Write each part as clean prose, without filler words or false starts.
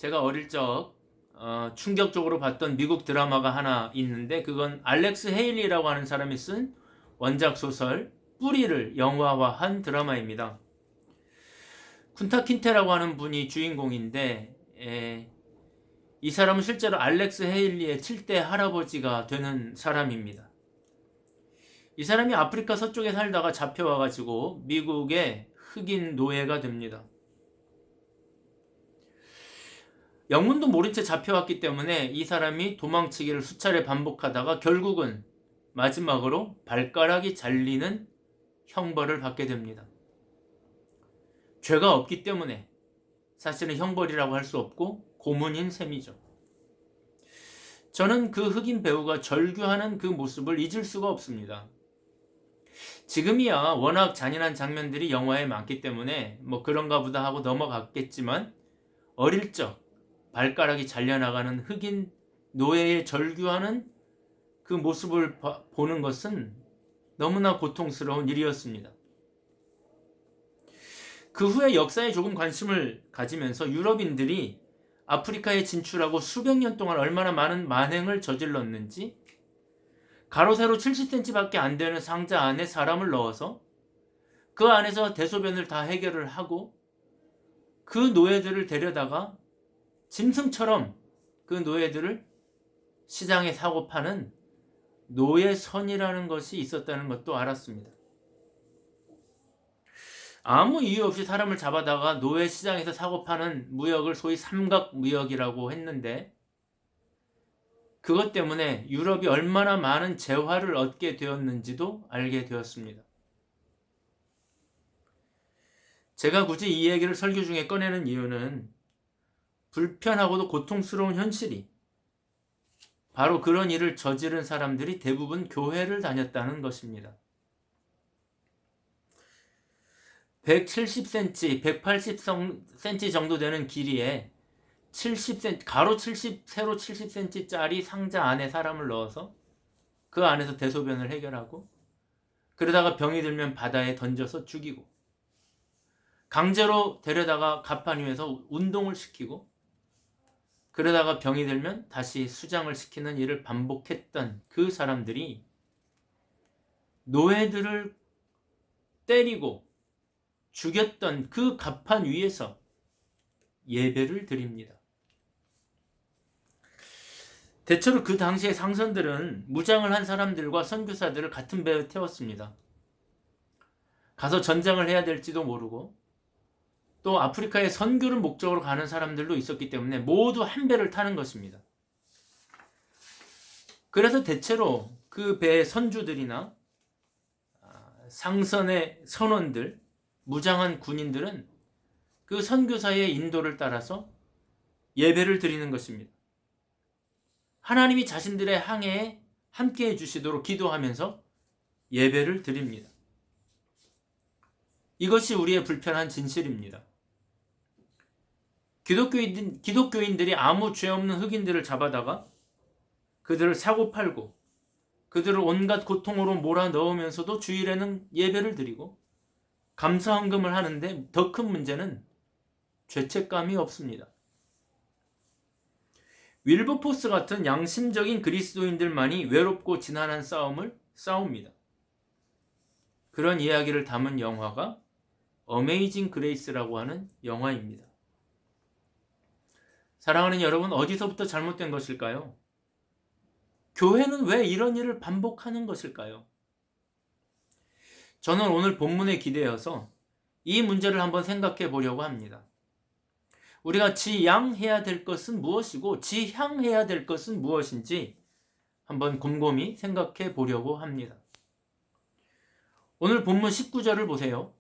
제가 어릴 적 충격적으로 봤던 미국 드라마가 하나 있는데 그건 알렉스 헤일리라고 하는 사람이 쓴 원작 소설 뿌리를 영화화한 드라마입니다. 쿤타 킨테라고 하는 분이 주인공인데 이 사람은 실제로 알렉스 헤일리의 7대 할아버지가 되는 사람입니다. 이 사람이 아프리카 서쪽에 살다가 잡혀와가지고 미국의 흑인 노예가 됩니다. 영문도 모른 채 잡혀왔기 때문에 이 사람이 도망치기를 수차례 반복하다가 결국은 마지막으로 발가락이 잘리는 형벌을 받게 됩니다. 죄가 없기 때문에 사실은 형벌이라고 할 수 없고 고문인 셈이죠. 저는 그 흑인 배우가 절규하는 그 모습을 잊을 수가 없습니다. 지금이야 워낙 잔인한 장면들이 영화에 많기 때문에 뭐 그런가 보다 하고 넘어갔겠지만 어릴 적 발가락이 잘려나가는 흑인 노예의 절규하는 그 모습을 보는 것은 너무나 고통스러운 일이었습니다. 그 후에 역사에 조금 관심을 가지면서 유럽인들이 아프리카에 진출하고 수백 년 동안 얼마나 많은 만행을 저질렀는지 가로 세로 70cm밖에 안 되는 상자 안에 사람을 넣어서 그 안에서 대소변을 다 해결을 하고 그 노예들을 데려다가 짐승처럼 그 노예들을 시장에 사고 파는 노예선이라는 것이 있었다는 것도 알았습니다. 아무 이유 없이 사람을 잡아다가 노예 시장에서 사고 파는 무역을 소위 삼각무역이라고 했는데 그것 때문에 유럽이 얼마나 많은 재화를 얻게 되었는지도 알게 되었습니다. 제가 굳이 이 얘기를 설교 중에 꺼내는 이유는 불편하고도 고통스러운 현실이 바로 그런 일을 저지른 사람들이 대부분 교회를 다녔다는 것입니다. 170cm, 180cm 정도 되는 길이에 70cm, 가로 70, 세로 70cm짜리 상자 안에 사람을 넣어서 그 안에서 대소변을 해결하고 그러다가 병이 들면 바다에 던져서 죽이고 강제로 데려다가 가판 위에서 운동을 시키고 그러다가 병이 들면 다시 수장을 시키는 일을 반복했던 그 사람들이 노예들을 때리고 죽였던 그 가판 위에서 예배를 드립니다. 대체로 그 당시의 상선들은 무장을 한 사람들과 선교사들을 같은 배에 태웠습니다. 가서 전쟁을 해야 될지도 모르고 또 아프리카에 선교를 목적으로 가는 사람들도 있었기 때문에 모두 한 배를 타는 것입니다. 그래서 대체로 그 배의 선주들이나 상선의 선원들, 무장한 군인들은 그 선교사의 인도를 따라서 예배를 드리는 것입니다. 하나님이 자신들의 항해에 함께 해주시도록 기도하면서 예배를 드립니다. 이것이 우리의 불편한 진실입니다. 기독교인들이 아무 죄 없는 흑인들을 잡아다가 그들을 사고팔고 그들을 온갖 고통으로 몰아넣으면서도 주일에는 예배를 드리고 감사헌금을 하는데 더 큰 문제는 죄책감이 없습니다. 윌버포스 같은 양심적인 그리스도인들만이 외롭고 지난한 싸움을 싸웁니다. 그런 이야기를 담은 영화가 어메이징 그레이스라고 하는 영화입니다. 사랑하는 여러분, 어디서부터 잘못된 것일까요? 교회는 왜 이런 일을 반복하는 것일까요? 저는 오늘 본문에 기대어서 이 문제를 한번 생각해 보려고 합니다. 우리가 지양해야 될 것은 무엇이고 지향해야 될 것은 무엇인지 한번 곰곰이 생각해 보려고 합니다. 오늘 본문 19절을 보세요.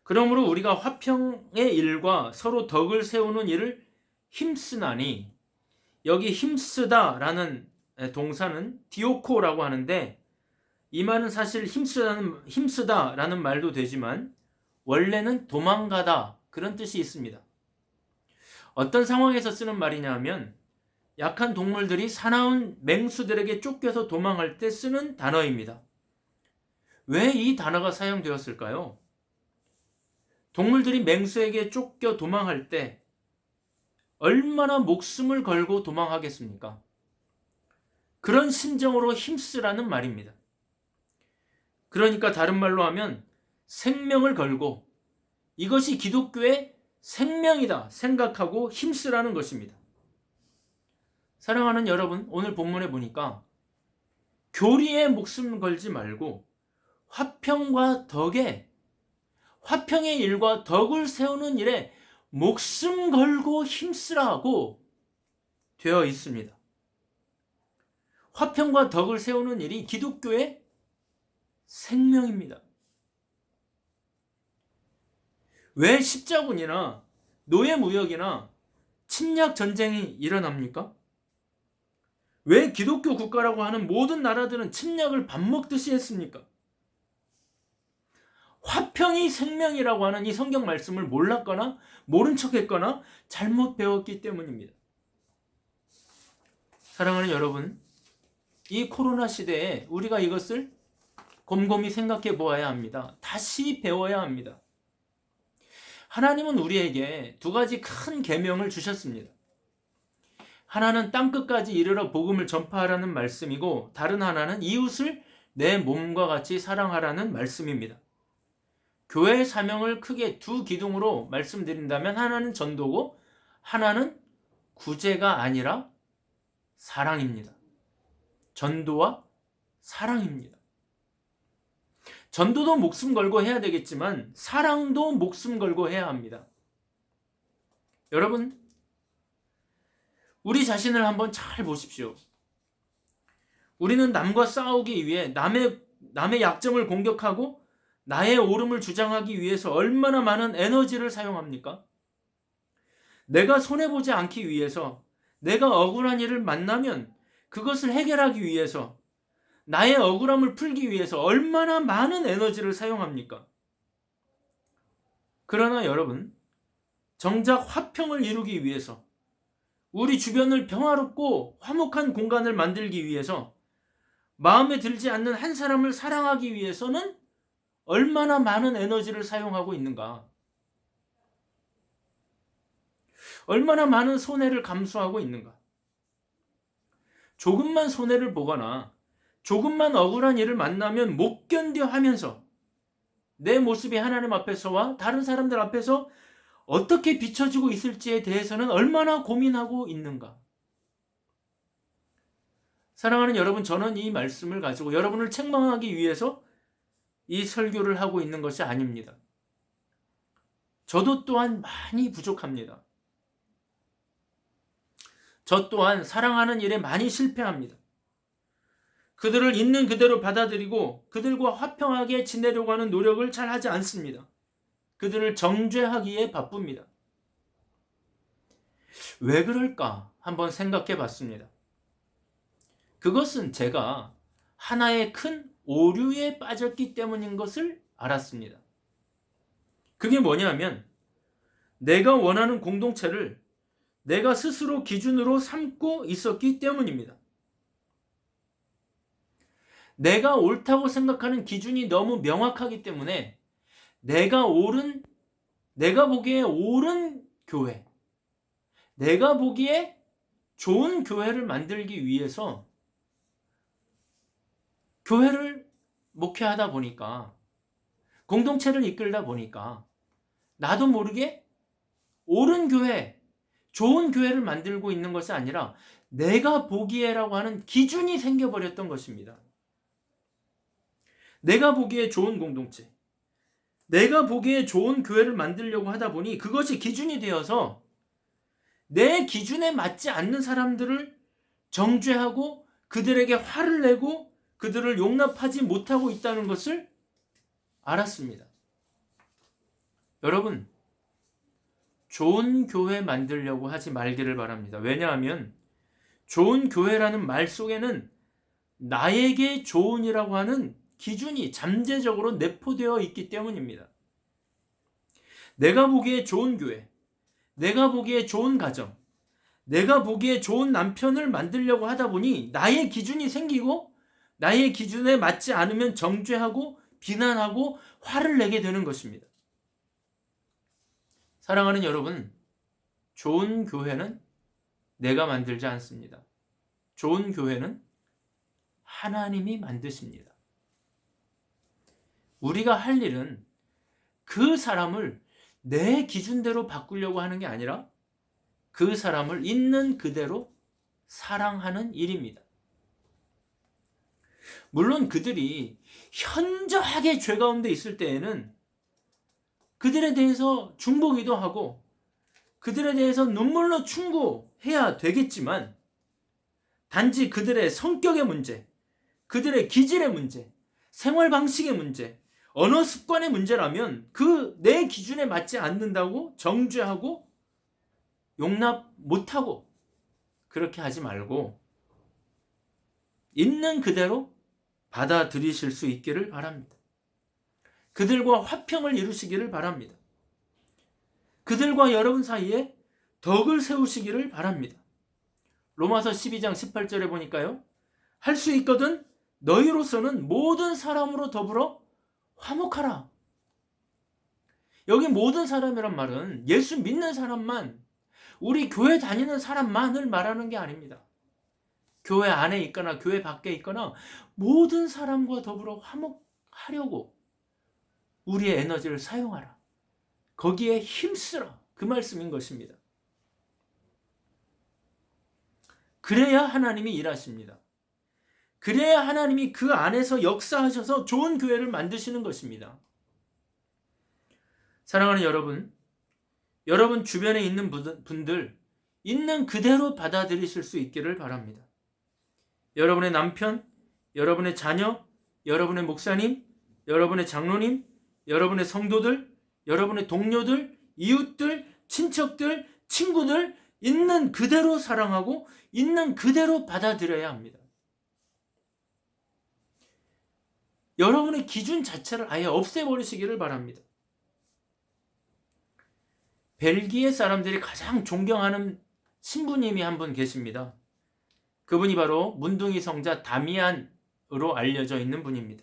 그러므로 우리가 화평의 일과 서로 덕을 세우는 일을 힘쓰나니, 여기 힘쓰다라는 동사는 디오코라고 하는데 이 말은 사실 힘쓰다라는 말도 되지만 원래는 도망가다 그런 뜻이 있습니다. 어떤 상황에서 쓰는 말이냐 하면 약한 동물들이 사나운 맹수들에게 쫓겨서 도망할 때 쓰는 단어입니다. 왜 이 단어가 사용되었을까요? 동물들이 맹수에게 쫓겨 도망할 때 얼마나 목숨을 걸고 도망하겠습니까? 그런 심정으로 힘쓰라는 말입니다. 그러니까 다른 말로 하면 생명을 걸고 이것이 기독교의 생명이다 생각하고 힘쓰라는 것입니다. 사랑하는 여러분, 오늘 본문에 보니까 교리에 목숨 걸지 말고 화평의 일과 덕을 세우는 일에 목숨 걸고 힘쓰라고 되어 있습니다. 화평과 덕을 세우는 일이 기독교의 생명입니다. 왜 십자군이나 노예무역이나 침략 전쟁이 일어납니까? 왜 기독교 국가라고 하는 모든 나라들은 침략을 밥 먹듯이 했습니까? 화평이 생명이라고 하는 이 성경 말씀을 몰랐거나 모른 척했거나 잘못 배웠기 때문입니다. 사랑하는 여러분, 이 코로나 시대에 우리가 이것을 곰곰이 생각해 보아야 합니다. 다시 배워야 합니다. 하나님은 우리에게 두 가지 큰 계명을 주셨습니다. 하나는 땅끝까지 이르러 복음을 전파하라는 말씀이고, 다른 하나는 이웃을 내 몸과 같이 사랑하라는 말씀입니다. 교회의 사명을 크게 두 기둥으로 말씀드린다면, 하나는 전도고 하나는 구제가 아니라 사랑입니다. 전도와 사랑입니다. 전도도 목숨 걸고 해야 되겠지만 사랑도 목숨 걸고 해야 합니다. 여러분, 우리 자신을 한번 잘 보십시오. 우리는 남과 싸우기 위해 남의 약점을 공격하고 나의 옳음을 주장하기 위해서 얼마나 많은 에너지를 사용합니까? 내가 손해보지 않기 위해서, 내가 억울한 일을 만나면 그것을 해결하기 위해서, 나의 억울함을 풀기 위해서 얼마나 많은 에너지를 사용합니까? 그러나 여러분, 정작 화평을 이루기 위해서, 우리 주변을 평화롭고 화목한 공간을 만들기 위해서, 마음에 들지 않는 한 사람을 사랑하기 위해서는 얼마나 많은 에너지를 사용하고 있는가? 얼마나 많은 손해를 감수하고 있는가? 조금만 손해를 보거나 조금만 억울한 일을 만나면 못 견뎌 하면서 내 모습이 하나님 앞에서와 다른 사람들 앞에서 어떻게 비춰지고 있을지에 대해서는 얼마나 고민하고 있는가? 사랑하는 여러분, 저는 이 말씀을 가지고 여러분을 책망하기 위해서 이 설교를 하고 있는 것이 아닙니다. 저도 또한 많이 부족합니다. 저 또한 사랑하는 일에 많이 실패합니다. 그들을 있는 그대로 받아들이고 그들과 화평하게 지내려고 하는 노력을 잘 하지 않습니다. 그들을 정죄하기에 바쁩니다. 왜 그럴까 한번 생각해 봤습니다. 그것은 제가 하나의 큰 오류에 빠졌기 때문인 것을 알았습니다. 그게 뭐냐면, 내가 원하는 공동체를 내가 스스로 기준으로 삼고 있었기 때문입니다. 내가 옳다고 생각하는 기준이 너무 명확하기 때문에 내가 보기에 옳은 교회, 내가 보기에 좋은 교회를 만들기 위해서 교회를 목회하다 보니까, 공동체를 이끌다 보니까 나도 모르게 옳은 교회, 좋은 교회를 만들고 있는 것이 아니라 내가 보기에라고 하는 기준이 생겨버렸던 것입니다. 내가 보기에 좋은 공동체, 내가 보기에 좋은 교회를 만들려고 하다 보니 그것이 기준이 되어서 내 기준에 맞지 않는 사람들을 정죄하고 그들에게 화를 내고 그들을 용납하지 못하고 있다는 것을 알았습니다. 여러분, 좋은 교회 만들려고 하지 말기를 바랍니다. 왜냐하면 좋은 교회라는 말 속에는 나에게 좋은이라고 하는 기준이 잠재적으로 내포되어 있기 때문입니다. 내가 보기에 좋은 교회, 내가 보기에 좋은 가정, 내가 보기에 좋은 남편을 만들려고 하다 보니 나의 기준이 생기고 나의 기준에 맞지 않으면 정죄하고 비난하고 화를 내게 되는 것입니다. 사랑하는 여러분, 좋은 교회는 내가 만들지 않습니다. 좋은 교회는 하나님이 만드십니다. 우리가 할 일은 그 사람을 내 기준대로 바꾸려고 하는 게 아니라 그 사람을 있는 그대로 사랑하는 일입니다. 물론 그들이 현저하게 죄 가운데 있을 때에는 그들에 대해서 중보기도 하고 그들에 대해서 눈물로 충고해야 되겠지만, 단지 그들의 성격의 문제, 그들의 기질의 문제, 생활 방식의 문제, 언어 습관의 문제라면 그 내 기준에 맞지 않는다고 정죄하고 용납 못하고 그렇게 하지 말고 있는 그대로 받아들이실 수 있기를 바랍니다. 그들과 화평을 이루시기를 바랍니다. 그들과 여러분 사이에 덕을 세우시기를 바랍니다. 로마서 12장 18절에 보니까요, 할 수 있거든 너희로서는 모든 사람으로 더불어 화목하라. 여기 모든 사람이란 말은 예수 믿는 사람만, 우리 교회 다니는 사람만을 말하는 게 아닙니다. 교회 안에 있거나 교회 밖에 있거나 모든 사람과 더불어 화목하려고 우리의 에너지를 사용하라. 거기에 힘쓰라. 그 말씀인 것입니다. 그래야 하나님이 일하십니다. 그래야 하나님이 그 안에서 역사하셔서 좋은 교회를 만드시는 것입니다. 사랑하는 여러분, 여러분 주변에 있는 분들 있는 그대로 받아들이실 수 있기를 바랍니다. 여러분의 남편, 여러분의 자녀, 여러분의 목사님, 여러분의 장로님, 여러분의 성도들, 여러분의 동료들, 이웃들, 친척들, 친구들 있는 그대로 사랑하고 있는 그대로 받아들여야 합니다. 여러분의 기준 자체를 아예 없애버리시기를 바랍니다. 벨기에 사람들이 가장 존경하는 신부님이 한 분 계십니다. 그분이 바로 문둥이 성자 다미안으로 알려져 있는 분입니다.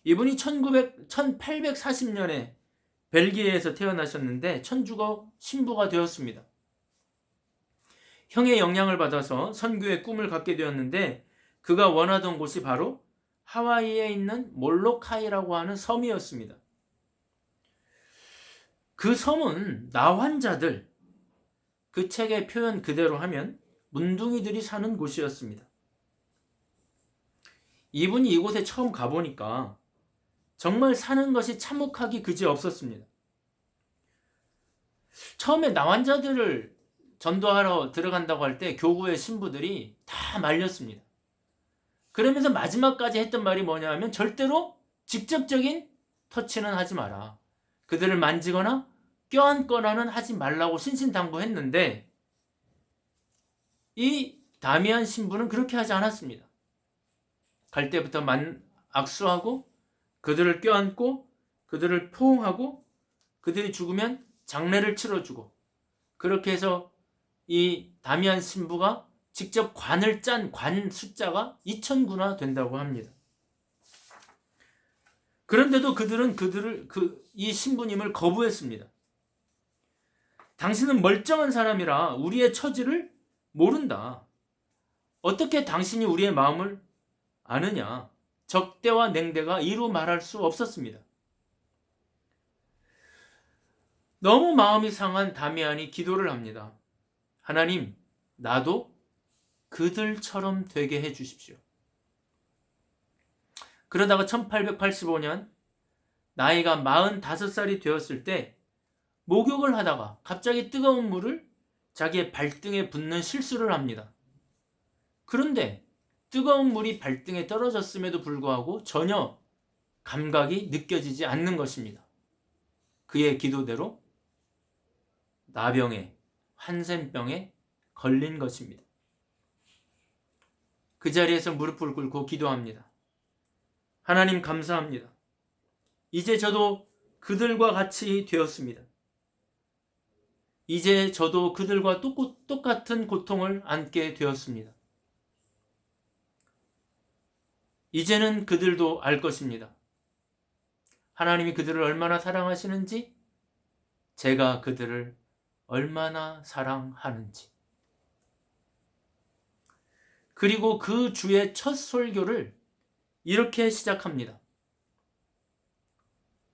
이분이 1840년에 벨기에에서 태어나셨는데 천주교 신부가 되었습니다. 형의 영향을 받아서 선교의 꿈을 갖게 되었는데 그가 원하던 곳이 바로 하와이에 있는 몰로카이라고 하는 섬이었습니다. 그 섬은 나환자들, 그 책의 표현 그대로 하면 문둥이들이 사는 곳이었습니다. 이분이 이곳에 처음 가보니까 정말 사는 것이 참혹하기 그지없었습니다. 처음에 나환자들을 전도하러 들어간다고 할 때 교구의 신부들이 다 말렸습니다. 그러면서 마지막까지 했던 말이 뭐냐 하면 절대로 직접적인 터치는 하지 마라. 그들을 만지거나 껴안거나는 하지 말라고 신신당부했는데 이 다미안 신부는 그렇게 하지 않았습니다. 갈 때부터 악수하고 그들을 껴안고 그들을 포옹하고 그들이 죽으면 장례를 치러주고, 그렇게 해서 이 다미안 신부가 직접 관을 짠 관 숫자가 2,000구나 된다고 합니다. 그런데도 그들은 이 신부님을 거부했습니다. 당신은 멀쩡한 사람이라 우리의 처지를 모른다. 어떻게 당신이 우리의 마음을 아느냐. 적대와 냉대가 이루 말할 수 없었습니다. 너무 마음이 상한 다미안이 기도를 합니다. 하나님, 나도 그들처럼 되게 해주십시오. 그러다가 1885년 나이가 45살이 되었을 때 목욕을 하다가 갑자기 뜨거운 물을 자기의 발등에 붓는 실수를 합니다. 그런데 뜨거운 물이 발등에 떨어졌음에도 불구하고 전혀 감각이 느껴지지 않는 것입니다. 그의 기도대로 나병에, 한센병에 걸린 것입니다. 그 자리에서 무릎을 꿇고 기도합니다. 하나님 감사합니다. 이제 저도 그들과 같이 되었습니다. 이제 저도 그들과 똑같은 고통을 안게 되었습니다. 이제는 그들도 알 것입니다. 하나님이 그들을 얼마나 사랑하시는지, 제가 그들을 얼마나 사랑하는지. 그리고 그 주의 첫 설교를 이렇게 시작합니다.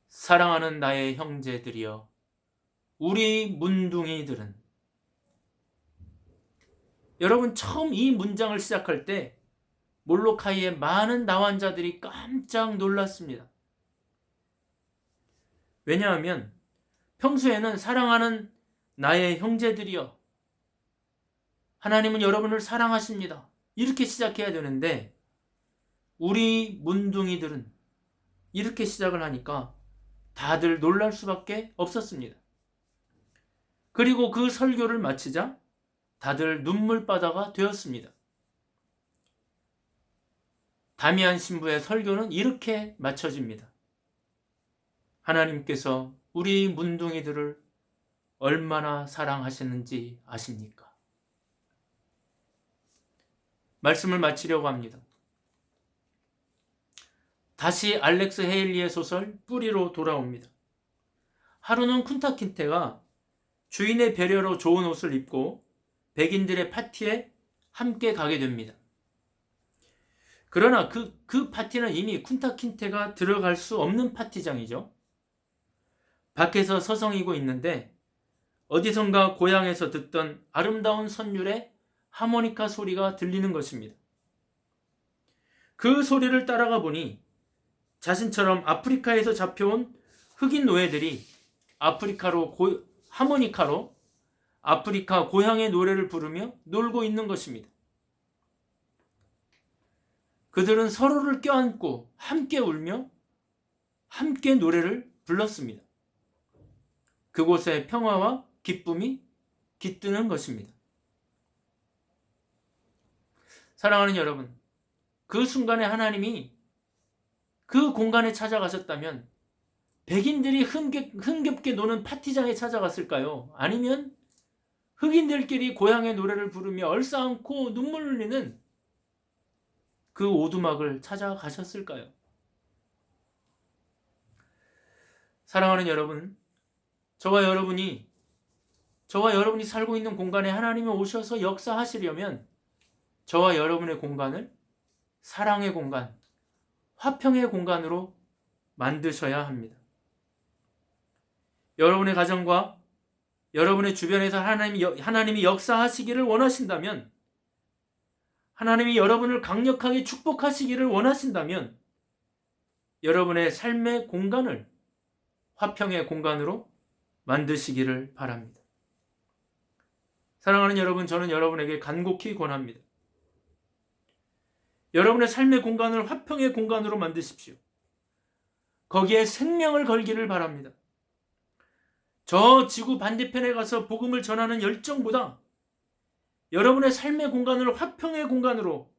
사랑하는 나의 형제들이여, 우리 문둥이들은. 여러분, 처음 이 문장을 시작할 때 몰로카이의 많은 나환자들이 깜짝 놀랐습니다. 왜냐하면 평소에는 사랑하는 나의 형제들이여, 하나님은 여러분을 사랑하십니다, 이렇게 시작해야 되는데 우리 문둥이들은 이렇게 시작을 하니까 다들 놀랄 수밖에 없었습니다. 그리고 그 설교를 마치자 다들 눈물바다가 되었습니다. 다미안 신부의 설교는 이렇게 마쳐집니다. 하나님께서 우리 문둥이들을 얼마나 사랑하시는지 아십니까? 말씀을 마치려고 합니다. 다시 알렉스 헤일리의 소설 뿌리로 돌아옵니다. 하루는 쿤타킨테가 주인의 배려로 좋은 옷을 입고 백인들의 파티에 함께 가게 됩니다. 그러나 그 파티는 이미 쿤타킨테가 들어갈 수 없는 파티장이죠. 밖에서 서성이고 있는데 어디선가 고향에서 듣던 아름다운 선율의 하모니카 소리가 들리는 것입니다. 그 소리를 따라가 보니 자신처럼 아프리카에서 잡혀온 흑인 노예들이 하모니카로 아프리카 고향의 노래를 부르며 놀고 있는 것입니다. 그들은 서로를 껴안고 함께 울며 함께 노래를 불렀습니다. 그곳에 평화와 기쁨이 깃드는 것입니다. 사랑하는 여러분, 그 순간에 하나님이 그 공간에 찾아가셨다면 백인들이 흥겹게 노는 파티장에 찾아갔을까요? 아니면 흑인들끼리 고향의 노래를 부르며 얼싸안고 눈물 흘리는 그 오두막을 찾아가셨을까요? 사랑하는 여러분, 저와 여러분이 살고 있는 공간에 하나님이 오셔서 역사하시려면 저와 여러분의 공간을 사랑의 공간, 화평의 공간으로 만드셔야 합니다. 여러분의 가정과 여러분의 주변에서 하나님이 역사하시기를 원하신다면, 하나님이 여러분을 강력하게 축복하시기를 원하신다면 여러분의 삶의 공간을 화평의 공간으로 만드시기를 바랍니다. 사랑하는 여러분, 저는 여러분에게 간곡히 권합니다. 여러분의 삶의 공간을 화평의 공간으로 만드십시오. 거기에 생명을 걸기를 바랍니다. 저 지구 반대편에 가서 복음을 전하는 열정보다 여러분의 삶의 공간을 화평의 공간으로,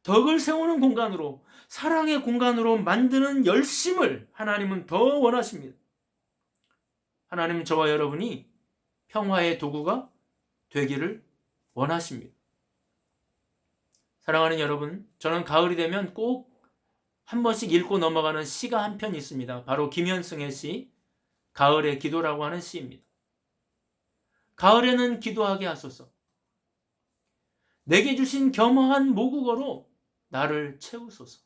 덕을 세우는 공간으로, 사랑의 공간으로 만드는 열심을 하나님은 더 원하십니다. 하나님은 저와 여러분이 평화의 도구가 되기를 원하십니다. 사랑하는 여러분, 저는 가을이 되면 꼭 한 번씩 읽고 넘어가는 시가 한 편 있습니다. 바로 김현승의 시, 가을의 기도라고 하는 시입니다. 가을에는 기도하게 하소서. 내게 주신 겸허한 모국어로 나를 채우소서.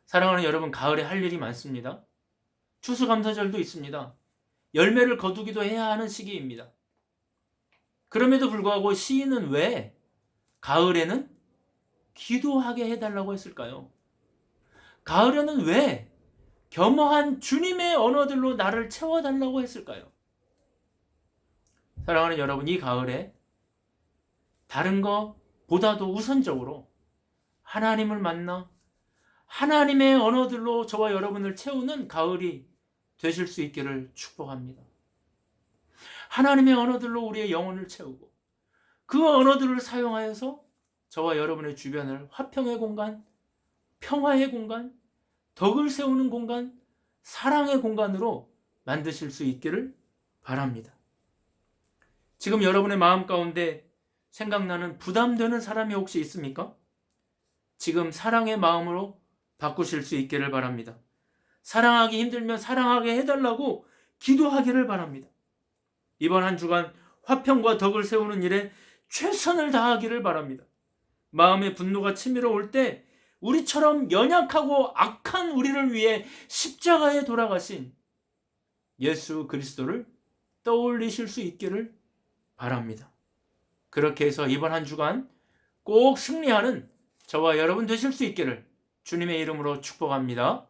사랑하는 여러분, 가을에 할 일이 많습니다. 추수감사절도 있습니다. 열매를 거두기도 해야 하는 시기입니다. 그럼에도 불구하고 시인은 왜 가을에는 기도하게 해달라고 했을까요? 가을에는 왜 겸허한 주님의 언어들로 나를 채워달라고 했을까요? 사랑하는 여러분, 이 가을에 다른 것보다도 우선적으로 하나님을 만나 하나님의 언어들로 저와 여러분을 채우는 가을이 되실 수 있기를 축복합니다. 하나님의 언어들로 우리의 영혼을 채우고 그 언어들을 사용하여서 저와 여러분의 주변을 화평의 공간, 평화의 공간, 덕을 세우는 공간, 사랑의 공간으로 만드실 수 있기를 바랍니다. 지금 여러분의 마음 가운데 생각나는 부담되는 사람이 혹시 있습니까? 지금 사랑의 마음으로 바꾸실 수 있기를 바랍니다. 사랑하기 힘들면 사랑하게 해달라고 기도하기를 바랍니다. 이번 한 주간 화평과 덕을 세우는 일에 최선을 다하기를 바랍니다. 마음의 분노가 치밀어 올 때 우리처럼 연약하고 악한 우리를 위해 십자가에 돌아가신 예수 그리스도를 떠올리실 수 있기를 바랍니다. 그렇게 해서 이번 한 주간 꼭 승리하는 저와 여러분 되실 수 있기를 주님의 이름으로 축복합니다.